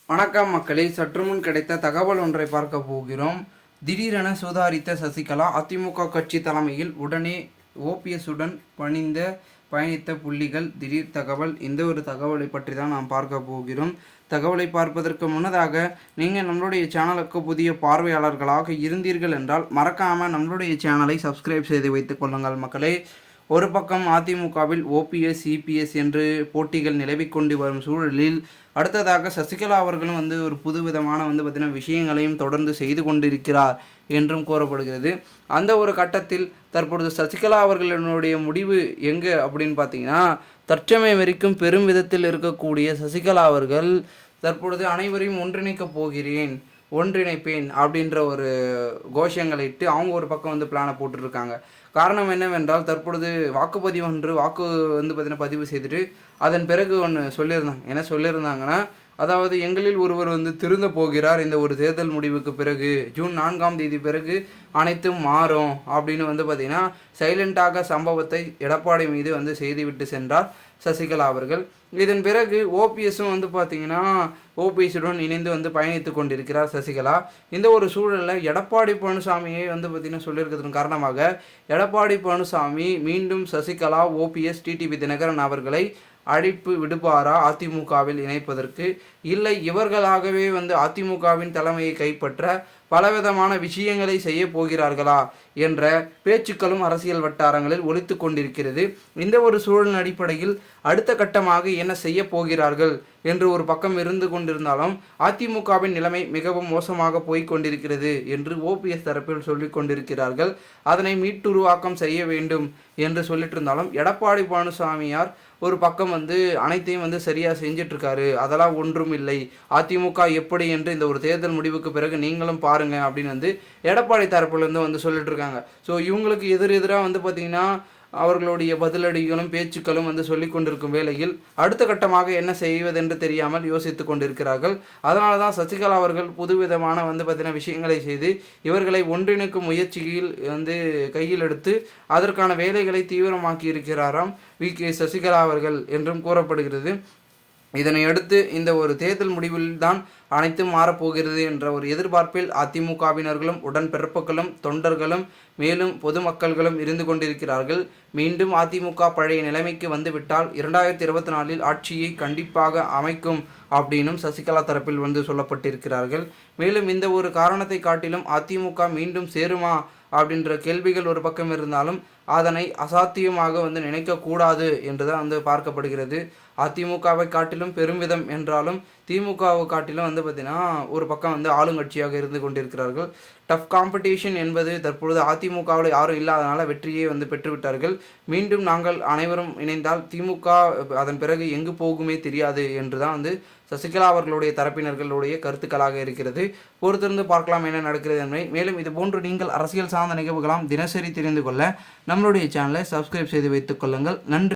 வணக்கம் மக்களே, சற்றுமுன் கிடைத்த தகவல் ஒன்றை பார்க்க போகிறோம். திடீரென சுதாரித்த சசிகலா அதிமுக கட்சி தலைமையில் உடனே ஓபிஎஸ்ஸுடன் பயணித்த புள்ளிகள். திடீர் தகவல். இந்த ஒரு தகவலை பற்றி தான் நாம் பார்க்க போகிறோம். தகவலை பார்ப்பதற்கு முன்னதாக நீங்கள் நம்மளுடைய சேனலுக்கு புதிய பார்வையாளர்களாக இருந்தீர்கள் என்றால் மறக்காமல் நம்மளுடைய சேனலை சப்ஸ்கிரைப் செய்து வைத்துக் கொள்ளுங்கள் மக்களே. ஒரு பக்கம் அதிமுகவில் ஓபிஎஸ் இபிஎஸ் என்று போட்டிகள் நிலவிக்கொண்டு வரும் சூழலில் அடுத்ததாக சசிகலா அவர்களும் ஒரு புதுவிதமான பார்த்திங்கன்னா விஷயங்களையும் தொடர்ந்து செய்து கொண்டிருக்கிறார் என்றும் கூறப்படுகிறது. அந்த ஒரு கட்டத்தில் தற்பொழுது சசிகலா அவர்களுடைய முடிவு எங்கே அப்படின்னு பார்த்தீங்கன்னா, தற்சமயம் வரைக்கும் பெரும் விதத்தில் இருக்கக்கூடிய சசிகலா அவர்கள் தற்பொழுது அனைவரையும் ஒன்றிணைப்பேன் அப்படின்ற ஒரு கோஷங்களை இட்டு அவங்க ஒரு பக்கம் பிளானை போட்டுருக்காங்க. காரணம் என்னவென்றால், தற்பொழுது வாக்கு பார்த்திங்கன்னா பதிவு செய்துட்டு அதன் பிறகு ஒன்று சொல்லியிருந்தாங்க. என்ன சொல்லியிருந்தாங்கன்னா, அதாவது எங்களில் ஒருவர் திருந்த போகிறார், இந்த ஒரு தேர்தல் முடிவுக்கு பிறகு ஜூன் 4ஆம் தேதி பிறகு அனைத்தும் மாறும் அப்படின்னு பார்த்திங்கன்னா சைலண்டாக சம்பவத்தை எடப்பாடி மீது செய்துவிட்டு சென்றார் சசிகலா அவர்கள். இதன் பிறகு ஓபிஎஸும் பார்த்திங்கன்னா ஓபிஎஸ்ஸுடன் இணைந்து பயணித்து கொண்டிருக்கிறார் சசிகலா. இந்த ஒரு சூழலில் எடப்பாடி பழனிசாமியை பார்த்திங்கன்னா சொல்லியிருக்கிறதன் காரணமாக எடப்பாடி பழனிசாமி மீண்டும் சசிகலா, ஓபிஎஸ், டிடிவி தினகரன் அவர்களை அழைப்பு விடுப்பாரா அதிமுகவில் இணைப்பதற்கு, இல்லை இவர்களாகவே அதிமுகவின் தலைமையை கைப்பற்ற பலவிதமான விஷயங்களை செய்ய போகிறார்களா என்ற பேச்சுக்களும் அரசியல் வட்டாரங்களில் ஒலித்து கொண்டிருக்கிறது. இந்த ஒரு சூழலின் அடிப்படையில் அடுத்த கட்டமாக என்ன செய்ய போகிறார்கள் என்று ஒரு பக்கம் இருந்து கொண்டிருந்தாலும் அதிமுகவின் நிலைமை மிகவும் மோசமாக போய்கொண்டிருக்கிறது என்று ஓபிஎஸ் தரப்பில் சொல்லிக் கொண்டிருக்கிறார்கள். அதனை மீட்டுருவாக்கம் செய்ய வேண்டும் என்று சொல்லிட்டு இருந்தாலும் எடப்பாடி பழனிசாமியார் ஒரு பக்கம் அனைத்தையும் சரியாக செஞ்சிட்ருக்காரு, அதெல்லாம் ஒன்றும் இல்லை, அதிமுக எப்படி என்று இந்த ஒரு தேர்தல் முடிவுக்கு பிறகு நீங்களும் பாருங்க அப்படின்னு எடப்பாடி தரப்புலேருந்து சொல்லிட்டு இருக்காங்க. ஸோ இவங்களுக்கு எதிராக பார்த்திங்கன்னா அவர்களுடைய பதிலடிகளும் பேச்சுக்களும் சொல்லி கொண்டிருக்கும் வேளையில் அடுத்த கட்டமாக என்ன செய்வதென்று தெரியாமல் யோசித்து கொண்டிருக்கிறார்கள். அதனால தான் சசிகலா அவர்கள் புதுவிதமான பார்த்திங்கன்னா விஷயங்களை செய்து இவர்களை ஒன்றிணைக்கும் முயற்சியில் கையில் எடுத்து அதற்கான வேலைகளை தீவிரமாக்கி இருக்கிறாராம் வி.கே. சசிகலா அவர்கள் என்றும் கூறப்படுகிறது. இதனை அடுத்து இந்த ஒரு தேர்தல் முடிவில் தான் அனைத்தும் மாறப்போகிறது என்ற ஒரு எதிர்பார்ப்பில் அதிமுகவினர்களும் உடன்பிறப்புகளும் தொண்டர்களும் மேலும் பொதுமக்கள்களும் இருந்து கொண்டிருக்கிறார்கள். மீண்டும் அதிமுக பழைய நிலைமைக்கு வந்துவிட்டால் 2024 ஆட்சியை கண்டிப்பாக அமைக்கும் அப்படின்னும் சசிகலா தரப்பில் சொல்லப்பட்டிருக்கிறார்கள். மேலும் இந்த ஒரு காரணத்தை காட்டிலும் அதிமுக மீண்டும் சேருமா அப்படின்ற கேள்விகள் ஒரு பக்கம் இருந்தாலும் அதனை அசாத்தியமாக நினைக்கக்கூடாது என்று தான் பார்க்கப்படுகிறது. அதிமுகவை காட்டிலும் பெருமிதம் என்றாலும் திமுகவை காட்டிலும் பார்த்திங்கன்னா ஒரு பக்கம் ஆளுங்கட்சியாக இருந்து கொண்டிருக்கிறார்கள். டஃப் காம்படிஷன் என்பது தற்பொழுது அதிமுகவில் யாரும் இல்லாதனால வெற்றியை பெற்றுவிட்டார்கள். மீண்டும் நாங்கள் அனைவரும் இணைந்தால் திமுக அதன் பிறகு எங்கு போகுமே தெரியாது என்று தான் சசிகலா அவர்களுடைய தரப்பினர்களுடைய கருத்துக்களாக இருக்கிறது. பொறுத்திருந்து பார்க்கலாம் என்ன நடக்கிறது என்பதை. மேலும் இது போன்று நீங்கள் அரசியல் சார்ந்த நிகழ்வுகளாம் தினசரி தெரிந்து கொள்ள நம்மளுடைய சேனலை சப்ஸ்கிரைப் செய்து வைத்துக் கொள்ளுங்கள். நன்றி.